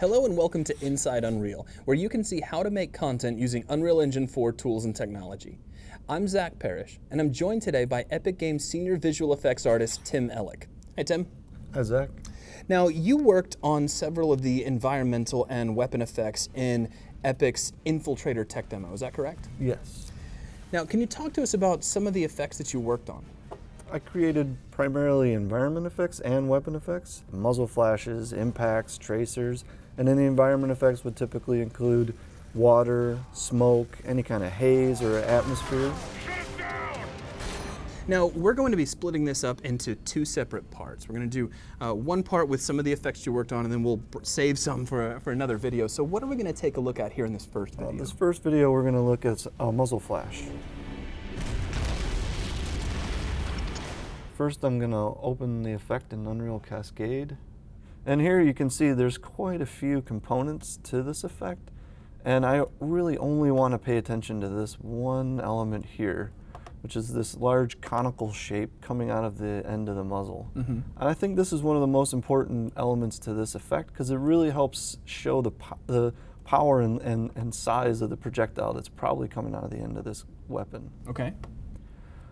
Hello and welcome to Inside Unreal, where you can see how to make content using Unreal Engine 4 tools and technology. I'm Zach Parrish, and I'm joined today by Epic Games senior visual effects artist Tim Ellick. Hey Tim. Hi Zach. Now you worked on several of the environmental and weapon effects in Epic's Infiltrator tech demo, is that correct? Yes. Now can you talk to us about some of the effects that you worked on? I created primarily environment effects and weapon effects, muzzle flashes, impacts, tracers, and then the environment effects would typically include water, smoke, any kind of haze or atmosphere. Now, we're going to be splitting this up into two separate parts. We're going to do one part with some of the effects you worked on, and then we'll save some for another video. So what are we going to take a look at here in this first video? This first video we're going to look at a muzzle flash. First I'm going to open the effect in Unreal Cascade. And here you can see there's quite a few components to this effect. And I really only want to pay attention to this one element here, which is this large conical shape coming out of the end of the muzzle. And I think this is one of the most important elements to this effect because it really helps show the power and size of the projectile that's probably coming out of the end of this weapon. Okay.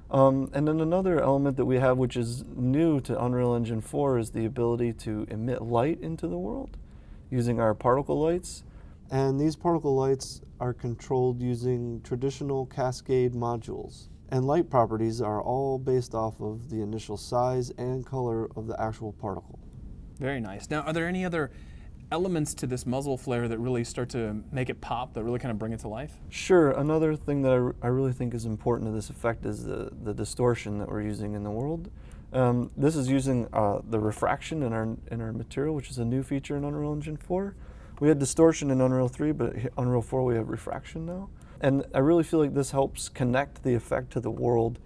And then another element that we have, which is new to Unreal Engine 4, is the ability to emit light into the world using our particle lights. And these particle lights are controlled using traditional Cascade modules. And light properties are all based off of the initial size and color of the actual particle. Very nice. Now, are there any other elements to this muzzle flare that really start to make it pop, that really kind of bring it to life? Sure. Another thing that I really think is important to this effect is the distortion that we're using in the world. This is using the refraction in our material, which is a new feature in Unreal Engine 4. We had distortion in Unreal 3, but in Unreal 4 we have refraction now. And I really feel like this helps connect the effect to the world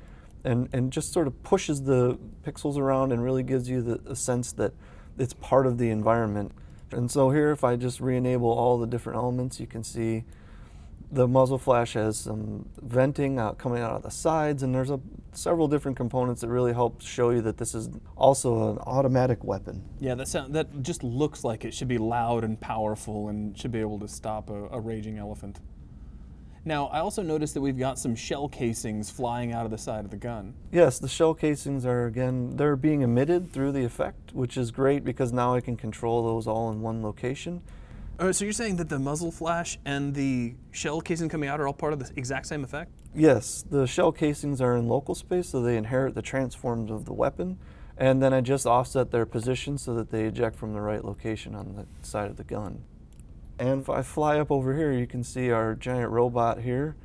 and just sort of pushes the pixels around and really gives you the sense that it's part of the environment. And so here, if I just re-enable all the different elements, you can see the muzzle flash has some venting coming out of the sides, and there's several different components that really help show you that this is also an automatic weapon. Yeah, that just looks like it should be loud and powerful and should be able to stop a raging elephant. Now, I also noticed that we've got some shell casings flying out of the side of the gun. Yes, the shell casings are, again, they're being emitted through the effect, which is great because now I can control those all in one location. So you're saying that the muzzle flash and the shell casing coming out are all part of the exact same effect? Yes, the shell casings are in local space, so they inherit the transforms of the weapon, and then I just offset their position so that they eject from the right location on the side of the gun. And if I fly up over here, you can see our giant robot here.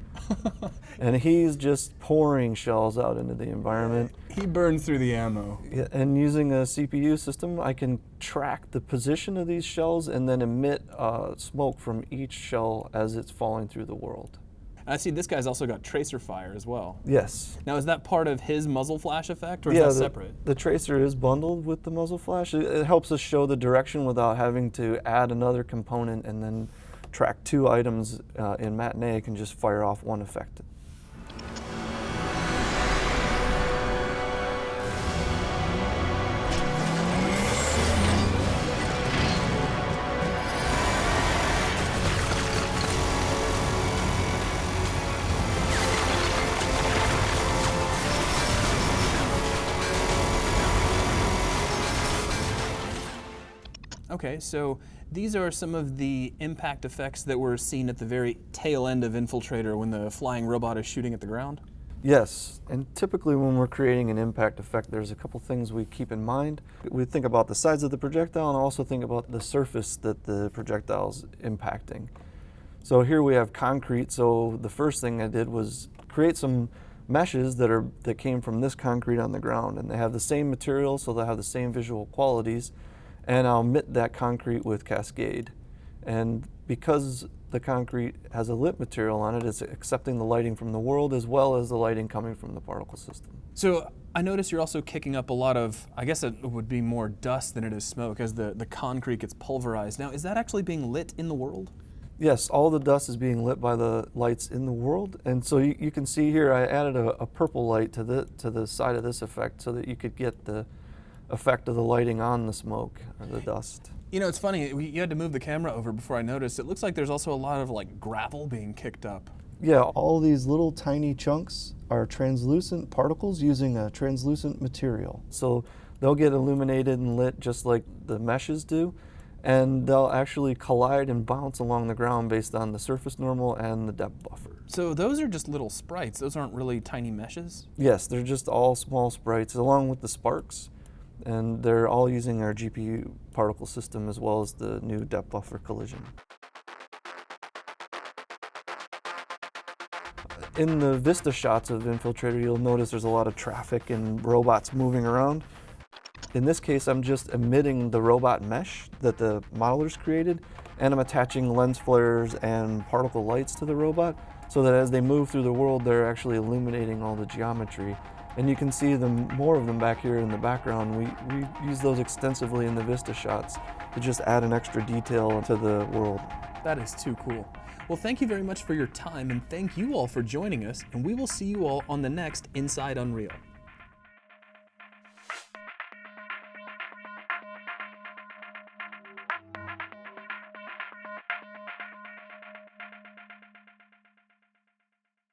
And he's just pouring shells out into the environment. He burns through the ammo. Yeah, and using a CPU system, I can track the position of these shells and then emit smoke from each shell as it's falling through the world. I see this guy's also got tracer fire as well. Yes. Now, is that part of his muzzle flash effect, or is Yeah, that separate? The tracer is bundled with the muzzle flash. It helps us show the direction without having to add another component and then track two items in Matinee. I can just fire off one effect. Okay, so these are some of the impact effects that were seen at the very tail end of Infiltrator when the flying robot is shooting at the ground? Yes, and typically when we're creating an impact effect, there's a couple things we keep in mind. We think about the size of the projectile and also think about the surface that the projectile's impacting. So here we have concrete, so the first thing I did was create some meshes that came from this concrete on the ground, and they have the same material, so they have the same visual qualities. And I'll emit that concrete with Cascade. And because the concrete has a lit material on it, it's accepting the lighting from the world as well as the lighting coming from the particle system. So I notice you're also kicking up a lot of, I guess it would be more dust than it is smoke as the concrete gets pulverized. Now, is that actually being lit in the world? Yes, all the dust is being lit by the lights in the world. And so you can see here I added a purple light to the side of this effect so that you could get the effect of the lighting on the smoke or the dust. You know, it's funny, you had to move the camera over before I noticed. It looks like there's also a lot of gravel being kicked up. Yeah, all these little tiny chunks are translucent particles using a translucent material. So they'll get illuminated and lit just like the meshes do, and they'll actually collide and bounce along the ground based on the surface normal and the depth buffer. So those are just little sprites. Those aren't really tiny meshes? Yes, they're just all small sprites along with the sparks, and they're all using our GPU particle system as well as the new depth buffer collision. In the Vista shots of Infiltrator, you'll notice there's a lot of traffic and robots moving around. In this case, I'm just emitting the robot mesh that the modelers created, and I'm attaching lens flares and particle lights to the robot so that as they move through the world, they're actually illuminating all the geometry. And you can see more of them back here in the background. We use those extensively in the Vista shots to just add an extra detail to the world. That is too cool. Well, thank you very much for your time, and thank you all for joining us, and we will see you all on the next Inside Unreal.